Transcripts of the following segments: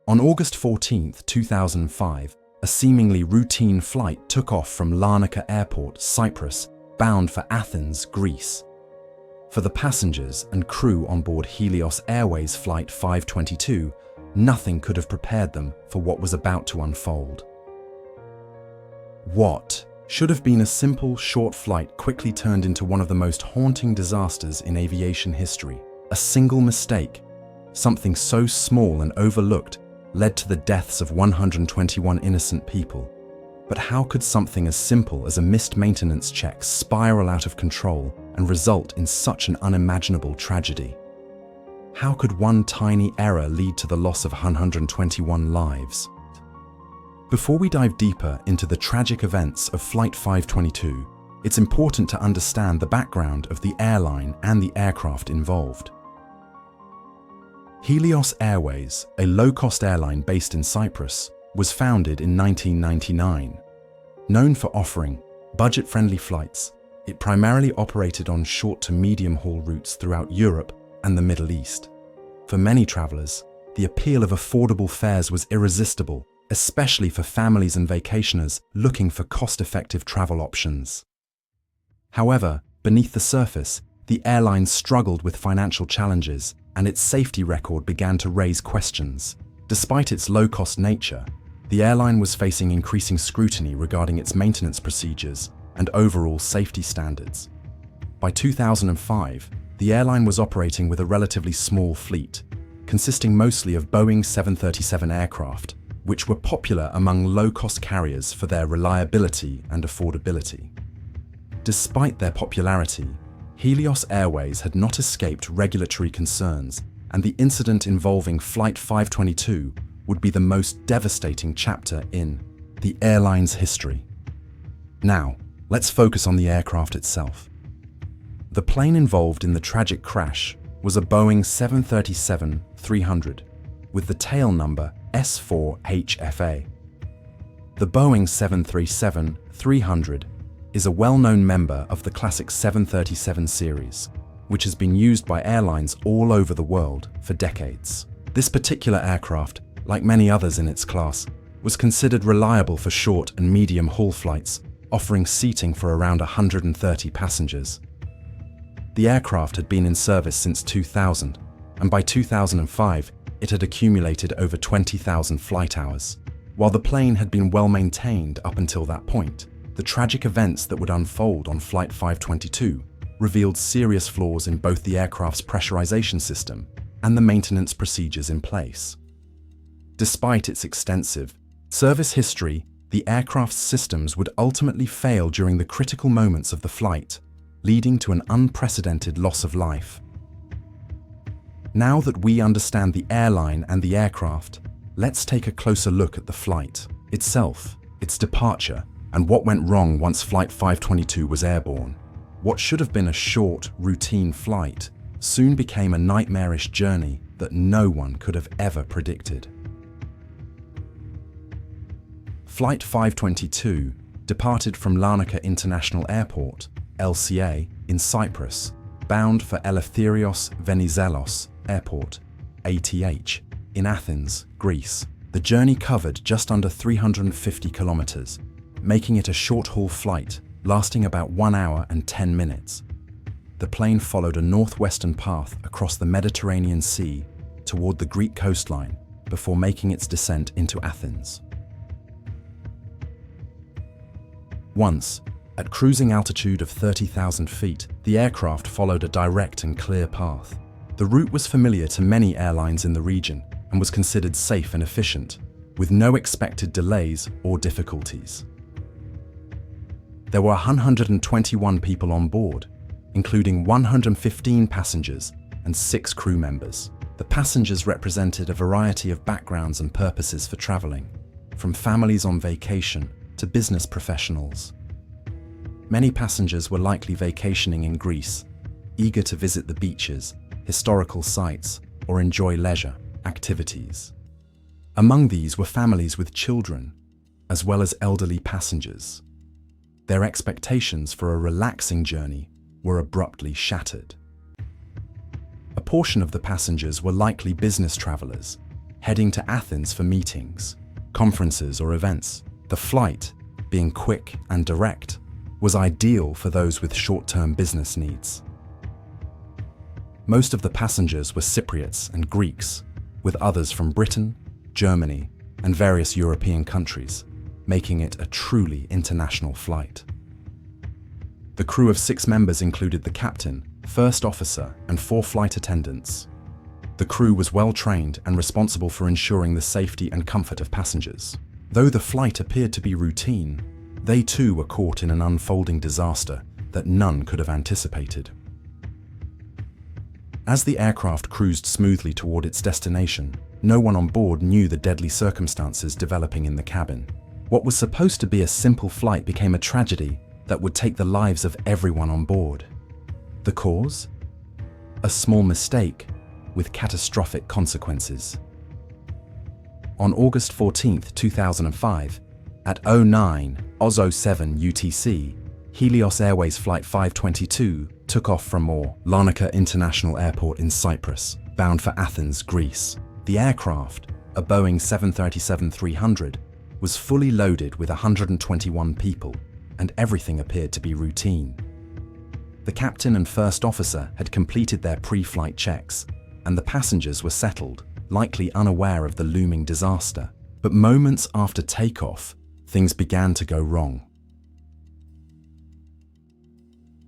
On August 14, 2005, a seemingly routine flight took off from Larnaca Airport, Cyprus, bound for Athens, Greece. For the passengers and crew on board Helios Airways Flight 522, nothing could have prepared them for what was about to unfold. What should have been a simple, short flight quickly turned into one of the most haunting disasters in aviation history. A single mistake, something so small and overlooked, led to the deaths of 121 innocent people. But how could something as simple as a missed maintenance check spiral out of control and result in such an unimaginable tragedy? How could one tiny error lead to the loss of 121 lives? Before we dive deeper into the tragic events of Flight 522, it's important to understand the background of the airline and the aircraft involved. Helios Airways, a low-cost airline based in Cyprus, was founded in 1999. Known for offering budget-friendly flights, it primarily operated on short to medium-haul routes throughout Europe and the Middle East. For many travelers, the appeal of affordable fares was irresistible, especially for families and vacationers looking for cost-effective travel options. However, beneath the surface, the airline struggled with financial challenges, and its safety record began to raise questions. Despite its low-cost nature, the airline was facing increasing scrutiny regarding its maintenance procedures and overall safety standards. By 2005, the airline was operating with a relatively small fleet, consisting mostly of Boeing 737 aircraft, which were popular among low-cost carriers for their reliability and affordability. Despite their popularity, Helios Airways had not escaped regulatory concerns, and the incident involving Flight 522 would be the most devastating chapter in the airline's history. Now, let's focus on the aircraft itself. The plane involved in the tragic crash was a Boeing 737-300 with the tail number S4HFA. The Boeing 737-300 is a well-known member of the classic 737 series, which has been used by airlines all over the world for decades. This particular aircraft, like many others in its class, was considered reliable for short and medium-haul flights, offering seating for around 130 passengers. The aircraft had been in service since 2000, and by 2005, it had accumulated over 20,000 flight hours. While the plane had been well maintained up until that point, the tragic events that would unfold on Flight 522 revealed serious flaws in both the aircraft's pressurization system and the maintenance procedures in place. Despite its extensive service history, the aircraft's systems would ultimately fail during the critical moments of the flight, leading to an unprecedented loss of life. Now that we understand the airline and the aircraft, let's take a closer look at the flight itself, its departure, and what went wrong once Flight 522 was airborne. What should have been a short, routine flight soon became a nightmarish journey that no one could have ever predicted. Flight 522 departed from Larnaca International Airport, LCA, in Cyprus, bound for Eleftherios Venizelos Airport, ATH, in Athens, Greece. The journey covered just under 350 kilometers, making it a short-haul flight lasting about 1 hour and 10 minutes. The plane followed a northwestern path across the Mediterranean Sea toward the Greek coastline before making its descent into Athens. Once, at cruising altitude of 30,000 feet, the aircraft followed a direct and clear path. The route was familiar to many airlines in the region and was considered safe and efficient, with no expected delays or difficulties. There were 121 people on board, including 115 passengers and 6 crew members. The passengers represented a variety of backgrounds and purposes for traveling, from families on vacation to business professionals. Many passengers were likely vacationing in Greece, eager to visit the beaches, historical sites, or enjoy leisure activities. Among these were families with children, as well as elderly passengers. Their expectations for a relaxing journey were abruptly shattered. A portion of the passengers were likely business travelers, heading to Athens for meetings, conferences, or events. The flight, being quick and direct, was ideal for those with short-term business needs. Most of the passengers were Cypriots and Greeks, with others from Britain, Germany, and various European countries, making it a truly international flight. The crew of 6 members included the captain, first officer, and 4 flight attendants. The crew was well trained and responsible for ensuring the safety and comfort of passengers. Though the flight appeared to be routine, they too were caught in an unfolding disaster that none could have anticipated. As the aircraft cruised smoothly toward its destination, no one on board knew the deadly circumstances developing in the cabin. What was supposed to be a simple flight became a tragedy that would take the lives of everyone on board. The cause? A small mistake with catastrophic consequences. On August 14, 2005, at 09:07 UTC, Helios Airways Flight 522 took off from Larnaca International Airport in Cyprus, bound for Athens, Greece. The aircraft, a Boeing 737-300, was fully loaded with 121 people, and everything appeared to be routine. The captain and first officer had completed their pre-flight checks, and the passengers were settled, likely unaware of the looming disaster. But moments after takeoff, things began to go wrong.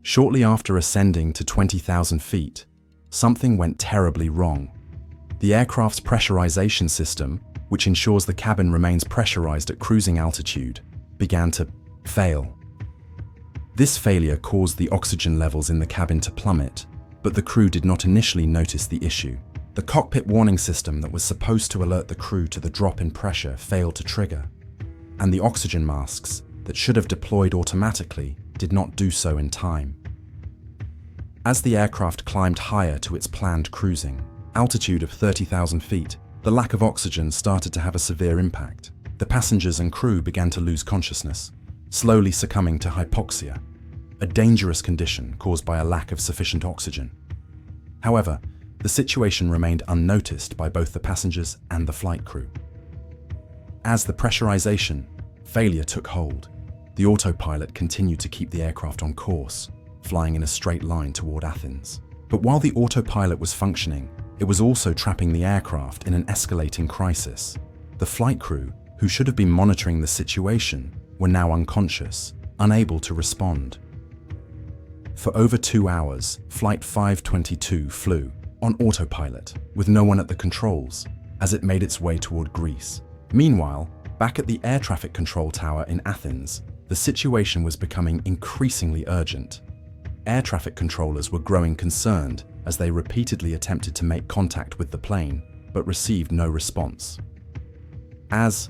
Shortly after ascending to 20,000 feet, something went terribly wrong. The aircraft's pressurization system, which ensures the cabin remains pressurized at cruising altitude, began to fail. This failure caused the oxygen levels in the cabin to plummet, but the crew did not initially notice the issue. The cockpit warning system that was supposed to alert the crew to the drop in pressure failed to trigger, and the oxygen masks that should have deployed automatically did not do so in time. As the aircraft climbed higher to its planned cruising altitude of 30,000 feet, the lack of oxygen started to have a severe impact. The passengers and crew began to lose consciousness, slowly succumbing to hypoxia, a dangerous condition caused by a lack of sufficient oxygen. However, the situation remained unnoticed by both the passengers and the flight crew. As the pressurization failure took hold, the autopilot continued to keep the aircraft on course, flying in a straight line toward Athens. But while the autopilot was functioning, it was also trapping the aircraft in an escalating crisis. The flight crew, who should have been monitoring the situation, were now unconscious, unable to respond. For over 2 hours, Flight 522 flew on autopilot, with no one at the controls, as it made its way toward Greece. Meanwhile, back at the air traffic control tower in Athens, the situation was becoming increasingly urgent. Air traffic controllers were growing concerned as they repeatedly attempted to make contact with the plane, but received no response. As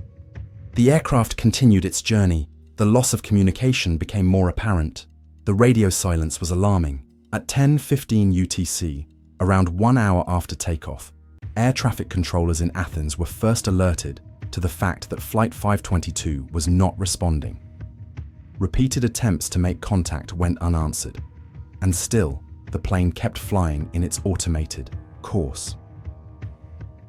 the aircraft continued its journey, the loss of communication became more apparent. The radio silence was alarming. At 10:15 UTC, around 1 hour after takeoff, air traffic controllers in Athens were first alerted to the fact that Flight 522 was not responding. Repeated attempts to make contact went unanswered, and still, the plane kept flying in its automated course.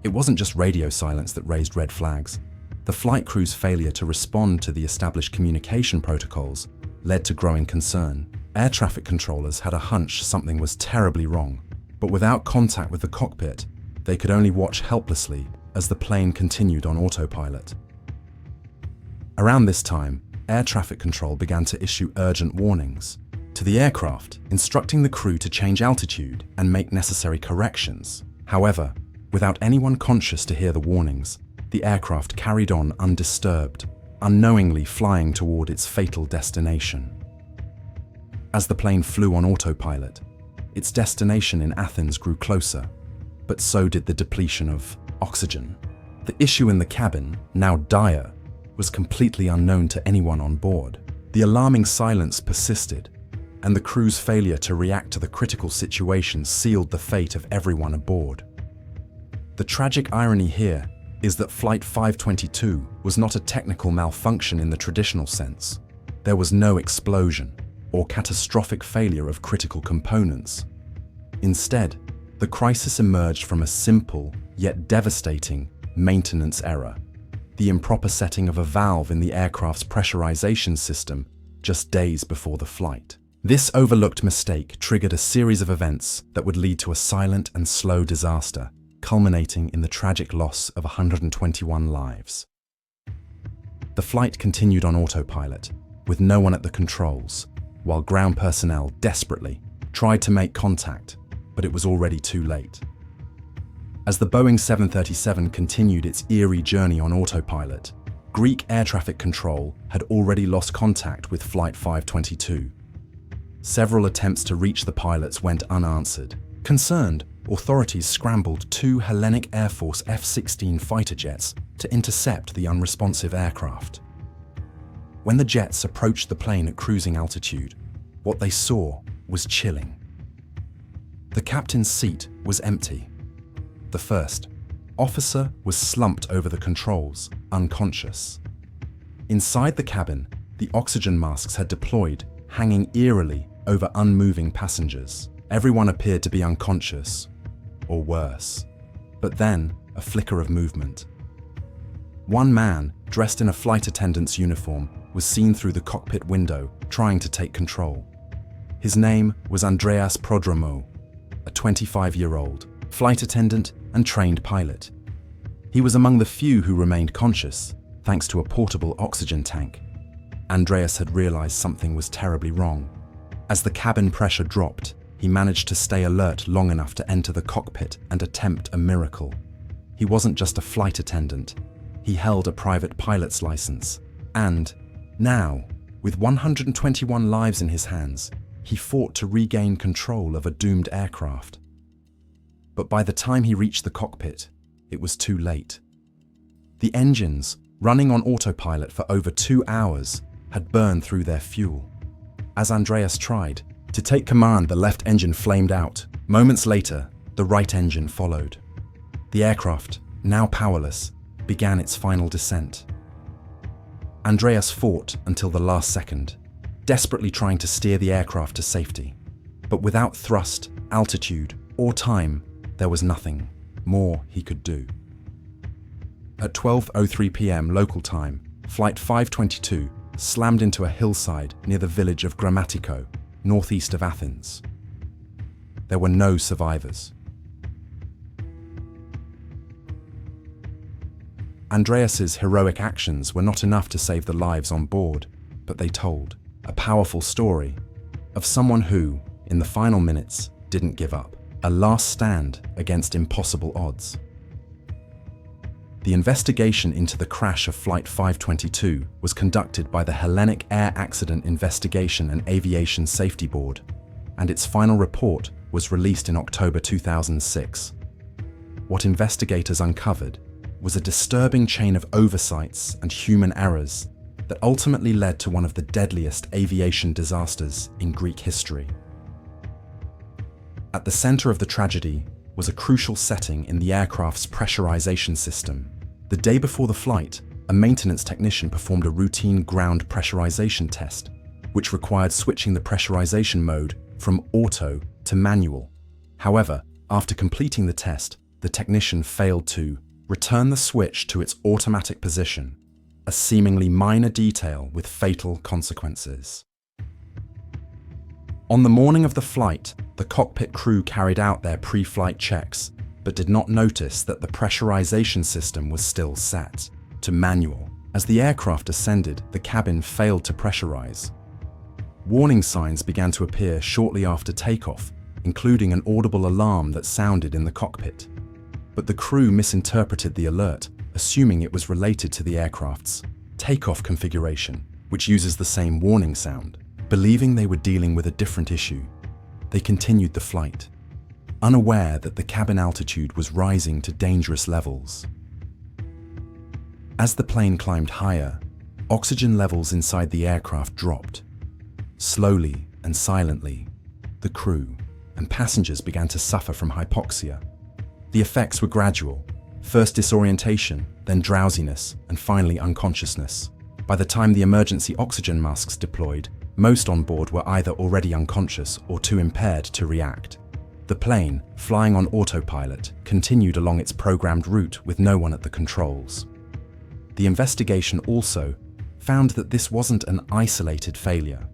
It wasn't just radio silence that raised red flags. The flight crew's failure to respond to the established communication protocols led to growing concern. Air traffic controllers had a hunch something was terribly wrong, but without contact with the cockpit, they could only watch helplessly as the plane continued on autopilot. Around this time, air traffic control began to issue urgent warnings to the aircraft, instructing the crew to change altitude and make necessary corrections. However, without anyone conscious to hear the warnings, the aircraft carried on undisturbed, unknowingly flying toward its fatal destination. As the plane flew on autopilot, its destination in Athens grew closer, but so did the depletion of oxygen. The issue in the cabin, now dire, was completely unknown to anyone on board. The alarming silence persisted, and the crew's failure to react to the critical situation sealed the fate of everyone aboard. The tragic irony here is that Flight 522 was not a technical malfunction in the traditional sense. There was no explosion or catastrophic failure of critical components. Instead, the crisis emerged from a simple yet devastating maintenance error, the improper setting of a valve in the aircraft's pressurization system just days before the flight. This overlooked mistake triggered a series of events that would lead to a silent and slow disaster, culminating in the tragic loss of 121 lives. The flight continued on autopilot, with no one at the controls, while ground personnel desperately tried to make contact, but it was already too late. As the Boeing 737 continued its eerie journey on autopilot, Greek air traffic control had already lost contact with Flight 522. Several attempts to reach the pilots went unanswered. Concerned, authorities scrambled 2 Hellenic Air Force F-16 fighter jets to intercept the unresponsive aircraft. When the jets approached the plane at cruising altitude, what they saw was chilling. The captain's seat was empty. The first officer was slumped over the controls, unconscious. Inside the cabin, the oxygen masks had deployed, hanging eerily over unmoving passengers. Everyone appeared to be unconscious, or worse. But then, a flicker of movement. One man, dressed in a flight attendant's uniform, was seen through the cockpit window, trying to take control. His name was Andreas Prodromou, a 25-year-old flight attendant and trained pilot. He was among the few who remained conscious, thanks to a portable oxygen tank. Andreas had realized something was terribly wrong. As the cabin pressure dropped, he managed to stay alert long enough to enter the cockpit and attempt a miracle. He wasn't just a flight attendant. He held a private pilot's license. And now, with 121 lives in his hands, he fought to regain control of a doomed aircraft. But by the time he reached the cockpit, it was too late. The engines, running on autopilot for over 2 hours, had burned through their fuel. As Andreas tried to take command, the left engine flamed out. Moments later, the right engine followed. The aircraft, now powerless, began its final descent. Andreas fought until the last second, desperately trying to steer the aircraft to safety. But without thrust, altitude, or time, there was nothing more he could do. At 12:03 p.m. local time, Flight 522 slammed into a hillside near the village of Grammatiko, northeast of Athens. There were no survivors. Andreas's heroic actions were not enough to save the lives on board, but they told a powerful story of someone who, in the final minutes, didn't give up. A last stand against impossible odds. The investigation into the crash of Flight 522 was conducted by the Hellenic Air Accident Investigation and Aviation Safety Board, and its final report was released in October 2006. What investigators uncovered was a disturbing chain of oversights and human errors that ultimately led to one of the deadliest aviation disasters in Greek history. At the center of the tragedy was a crucial setting in the aircraft's pressurization system. The day before the flight, a maintenance technician performed a routine ground pressurization test, which required switching the pressurization mode from auto to manual. However, after completing the test, the technician failed to return the switch to its automatic position, a seemingly minor detail with fatal consequences. On the morning of the flight, the cockpit crew carried out their pre-flight checks, but did not notice that the pressurization system was still set to manual. As the aircraft ascended, the cabin failed to pressurize. Warning signs began to appear shortly after takeoff, including an audible alarm that sounded in the cockpit. But the crew misinterpreted the alert, assuming it was related to the aircraft's takeoff configuration, which uses the same warning sound. Believing they were dealing with a different issue, they continued the flight, unaware that the cabin altitude was rising to dangerous levels. As the plane climbed higher, oxygen levels inside the aircraft dropped. Slowly and silently, the crew and passengers began to suffer from hypoxia. The effects were gradual, first disorientation, then drowsiness, and finally unconsciousness. By the time the emergency oxygen masks deployed, most on board were either already unconscious or too impaired to react. The plane, flying on autopilot, continued along its programmed route with no one at the controls. The investigation also found that this wasn't an isolated failure.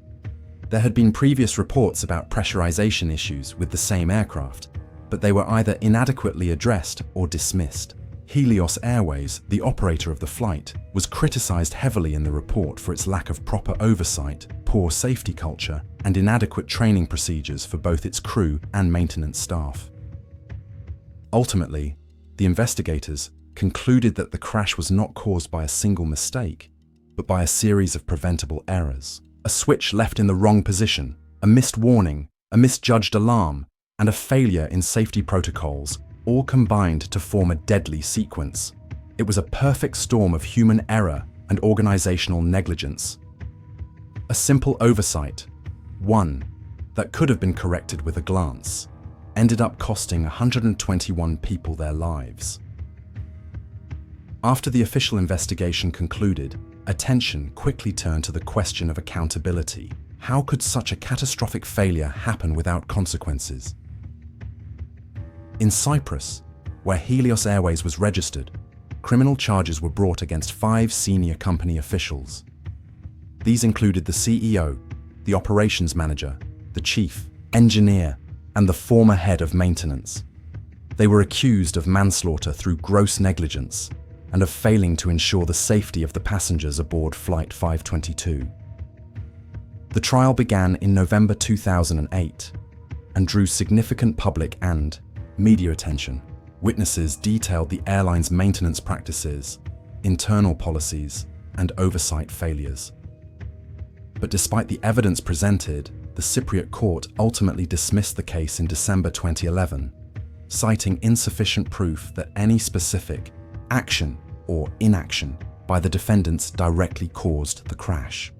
There had been previous reports about pressurization issues with the same aircraft, but they were either inadequately addressed or dismissed. Helios Airways, the operator of the flight, was criticized heavily in the report for its lack of proper oversight, poor safety culture, and inadequate training procedures for both its crew and maintenance staff. Ultimately, the investigators concluded that the crash was not caused by a single mistake, but by a series of preventable errors. A switch left in the wrong position, a missed warning, a misjudged alarm, and a failure in safety protocols all combined to form a deadly sequence. It was a perfect storm of human error and organizational negligence. A simple oversight, one that could have been corrected with a glance, ended up costing 121 people their lives. After the official investigation concluded, attention quickly turned to the question of accountability. How could such a catastrophic failure happen without consequences? In Cyprus, where Helios Airways was registered, criminal charges were brought against 5 senior company officials. These included the CEO, the operations manager, the chief engineer, and the former head of maintenance. They were accused of manslaughter through gross negligence and of failing to ensure the safety of the passengers aboard Flight 522. The trial began in November 2008 and drew significant public and media attention. Witnesses detailed the airline's maintenance practices, internal policies, and oversight failures. But despite the evidence presented, the Cypriot court ultimately dismissed the case in December 2011, citing insufficient proof that any specific action or inaction by the defendants directly caused the crash.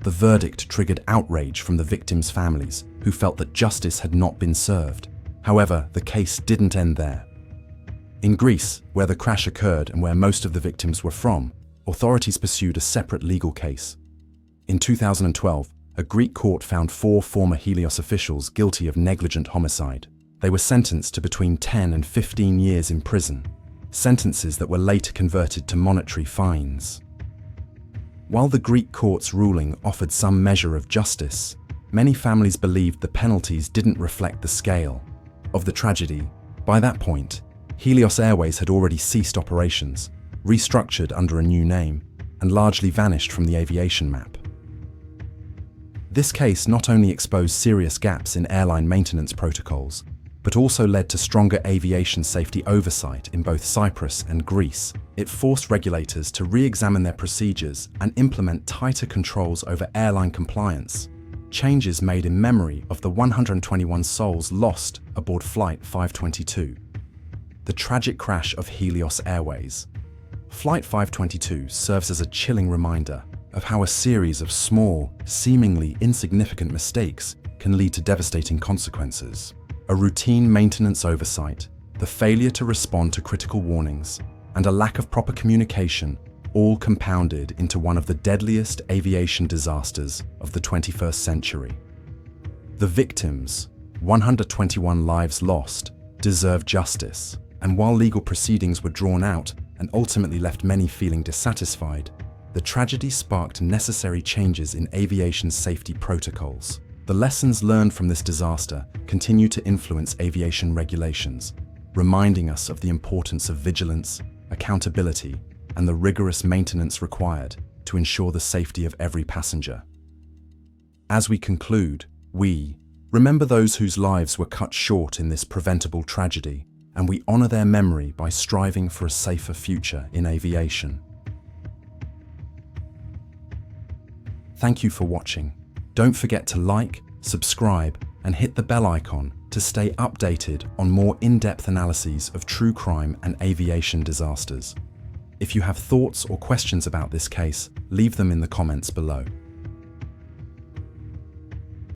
The verdict triggered outrage from the victims' families, who felt that justice had not been served. However, the case didn't end there. In Greece, where the crash occurred and where most of the victims were from, authorities pursued a separate legal case. In 2012, a Greek court found 4 former Helios officials guilty of negligent homicide. They were sentenced to between 10 and 15 years in prison, sentences that were later converted to monetary fines. While the Greek court's ruling offered some measure of justice, many families believed the penalties didn't reflect the scale of the tragedy. By that point, Helios Airways had already ceased operations, restructured under a new name, and largely vanished from the aviation map. This case not only exposed serious gaps in airline maintenance protocols, but also led to stronger aviation safety oversight in both Cyprus and Greece. It forced regulators to re-examine their procedures and implement tighter controls over airline compliance, changes made in memory of the 121 souls lost aboard Flight 522. The tragic crash of Helios Airways. Flight 522 serves as a chilling reminder of how a series of small, seemingly insignificant mistakes can lead to devastating consequences. A routine maintenance oversight, the failure to respond to critical warnings, and a lack of proper communication all compounded into one of the deadliest aviation disasters of the 21st century. The victims, 121 lives lost, deserve justice, and while legal proceedings were drawn out and ultimately left many feeling dissatisfied, the tragedy sparked necessary changes in aviation safety protocols. The lessons learned from this disaster continue to influence aviation regulations, reminding us of the importance of vigilance, accountability, and the rigorous maintenance required to ensure the safety of every passenger. As we conclude, we remember those whose lives were cut short in this preventable tragedy, and we honor their memory by striving for a safer future in aviation. Thank you for watching. Don't forget to like, subscribe, and hit the bell icon to stay updated on more in-depth analyses of true crime and aviation disasters. If you have thoughts or questions about this case, leave them in the comments below.